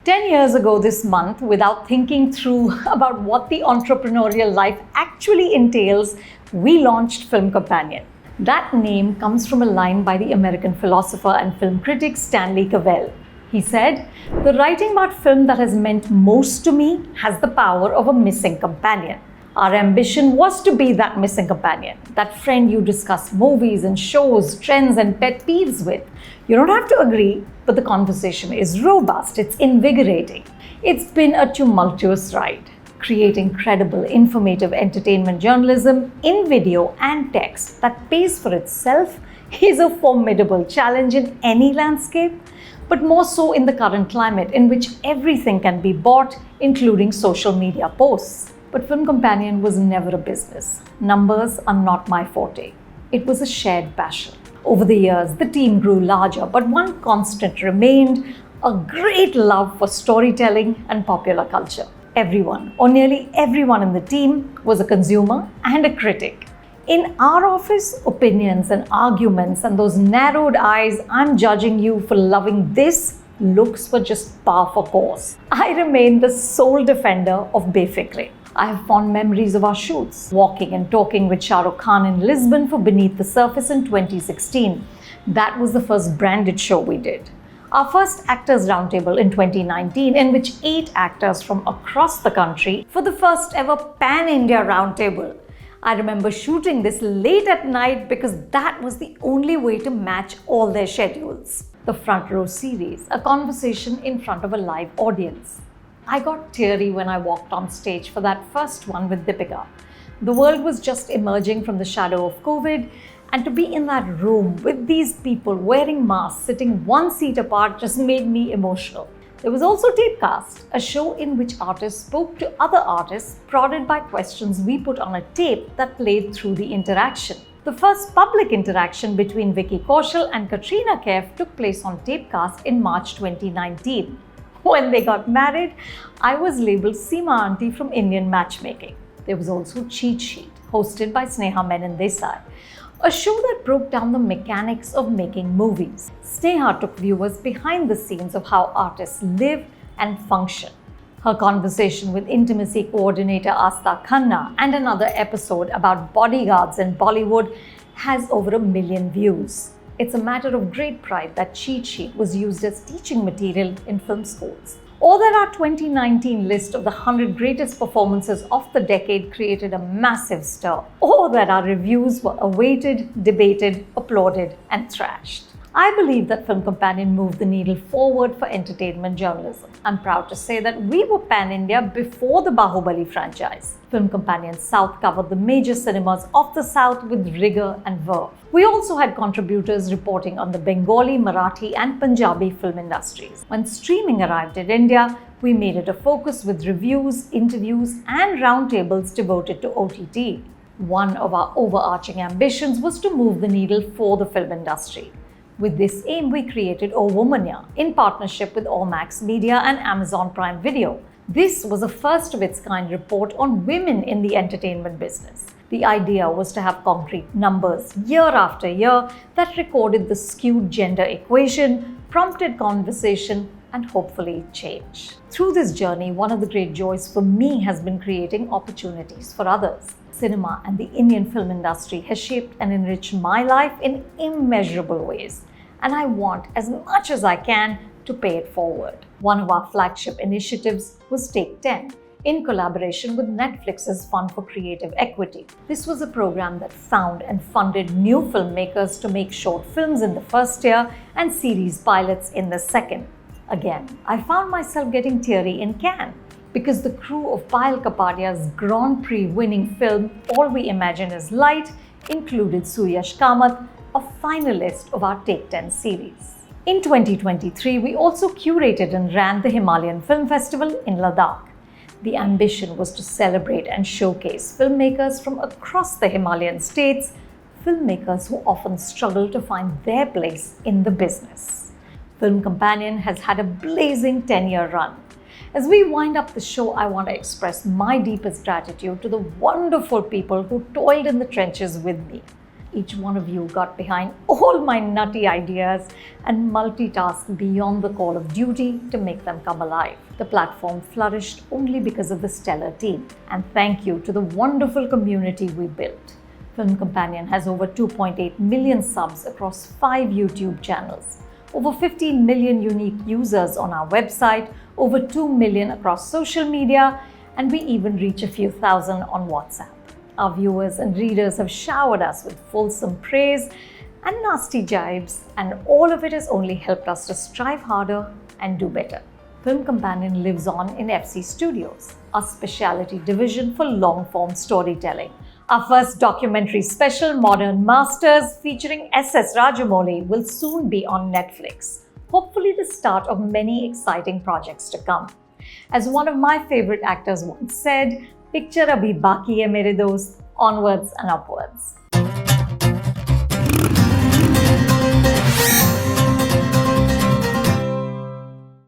10 years ago this month, without thinking through about what the entrepreneurial life actually entails, we launched Film Companion. That name comes from a line by the American philosopher and film critic Stanley Cavell. He said, "The writing about film that has meant most to me has the power of a missing companion." Our ambition was to be that missing companion, that friend you discuss movies and shows, trends and pet peeves with. You don't have to agree, but the conversation is robust, it's invigorating. It's been a tumultuous ride. Creating credible, informative entertainment journalism in video and text that pays for itself is a formidable challenge in any landscape, but more so in the current climate in which everything can be bought, including social media posts. But Film Companion was never a business. Numbers are not my forte. It was a shared passion. Over the years, the team grew larger, but one constant remained: a great love for storytelling and popular culture. Everyone, or nearly everyone in the team, was a consumer and a critic. In our office, opinions and arguments and those narrowed eyes, "I'm judging you for loving this," looks were just par for course. I remain the sole defender of Befikre. I have fond memories of our shoots, walking and talking with Shah Rukh Khan in Lisbon for Beneath the Surface in 2016. That was the first branded show we did. Our first Actors Roundtable in 2019, in which 8 actors from across the country for the first ever Pan-India Roundtable. I remember shooting this late at night because that was the only way to match all their schedules. The Front Row series, a conversation in front of a live audience. I got teary when I walked on stage for that first one with Deepika. The world was just emerging from the shadow of COVID, and to be in that room with these people wearing masks, sitting one seat apart, just made me emotional. There was also Tapecast, a show in which artists spoke to other artists, prodded by questions we put on a tape that played through the interaction. The first public interaction between Vicky Kaushal and Katrina Kaif took place on Tapecast in March 2019. When they got married, I was labeled Seema Auntie from Indian Matchmaking. There was also Cheat Sheet, hosted by Sneha Menon Desai, a show that broke down the mechanics of making movies. Sneha took viewers behind the scenes of how artists live and function. Her conversation with intimacy coordinator Asta Khanna and another episode about bodyguards in Bollywood has over 1 million views. It's a matter of great pride that Cheat Sheet was used as teaching material in film schools. Or that our 2019 list of the 100 greatest performances of the decade created a massive stir. Or that our reviews were awaited, debated, applauded, and thrashed. I believe that Film Companion moved the needle forward for entertainment journalism. I'm proud to say that we were pan-India before the Bahubali franchise. Film Companion South covered the major cinemas of the South with rigor and verve. We also had contributors reporting on the Bengali, Marathi and Punjabi film industries. When streaming arrived in India, we made it a focus with reviews, interviews and roundtables devoted to OTT. One of our overarching ambitions was to move the needle for the film industry. With this aim, we created O Womania in partnership with Allmax Media and Amazon Prime Video. This was a first of its kind report on women in the entertainment business. The idea was to have concrete numbers year after year that recorded the skewed gender equation, prompted conversation, and hopefully change. Through this journey, one of the great joys for me has been creating opportunities for others. Cinema and the Indian film industry has shaped and enriched my life in immeasurable ways, and I want, as much as I can, to pay it forward. One of our flagship initiatives was Take 10, in collaboration with Netflix's Fund for Creative Equity. This was a program that found and funded new filmmakers to make short films in the first year and series pilots in the second. Again, I found myself getting teary in Cannes, because the crew of Payal Kapadia's Grand Prix winning film All We Imagine Is Light included Suyash Kamath, a finalist of our Take 10 series. In 2023, we also curated and ran the Himalayan Film Festival in Ladakh. The ambition was to celebrate and showcase filmmakers from across the Himalayan states, filmmakers who often struggle to find their place in the business. Film Companion has had a blazing 10-year run. As we wind up the show, I want to express my deepest gratitude to the wonderful people who toiled in the trenches with me. Each one of you got behind all my nutty ideas and multitasked beyond the call of duty to make them come alive. The platform flourished only because of the stellar team. And thank you to the wonderful community we built. Film Companion has over 2.8 million subs across 5 YouTube channels, over 15 million unique users on our website, over 2 million across social media, and we even reach a few thousand on WhatsApp. Our viewers and readers have showered us with fulsome praise and nasty jibes, and all of it has only helped us to strive harder and do better. Film Companion lives on in FC Studios, our specialty division for long-form storytelling. Our first documentary special, Modern Masters, featuring S.S. Rajamouli, will soon be on Netflix. Hopefully the start of many exciting projects to come. As one of my favorite actors once said, "Picture abhi baki hai mere dost, onwards and upwards."